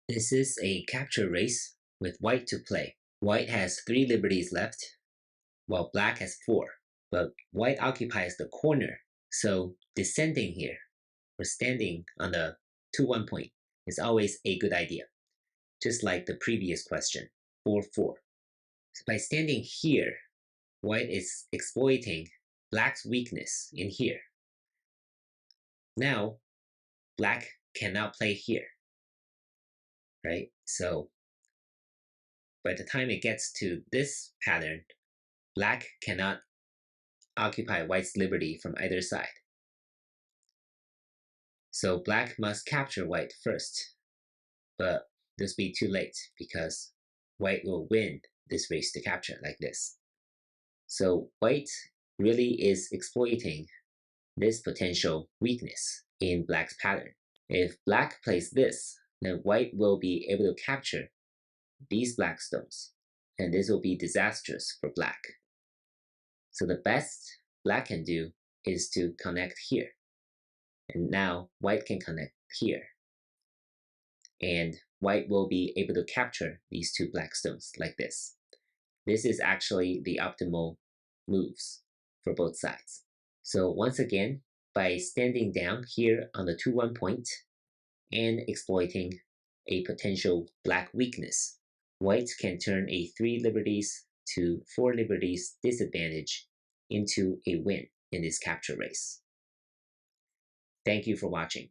This is a capture race with white to play. White has 3 liberties left, while black has 4. But white occupies the corner, so descending here, or standing on the 2-1 point, is always a good idea, just like the previous question, 4-4. So by standing here, white is exploiting black's weakness in here. Now, black cannot play here, right? So by the time it gets to this pattern, black cannot occupy white's liberty from either side. So black must capture white first, but this will be too late because white will win this race to capture like this. So white really is exploiting this potential weakness in black's pattern. If black plays this, then white will be able to capture these black stones, and this will be disastrous for black. So the best black can do is to connect here. And now white can connect here. And white will be able to capture these 2 black stones like this. This is actually the optimal moves for both sides. So once again, by standing down here on the 2-1 point and exploiting a potential black weakness, white can turn a 3 liberties to 4 liberties disadvantage into a win in this capture race. Thank you for watching.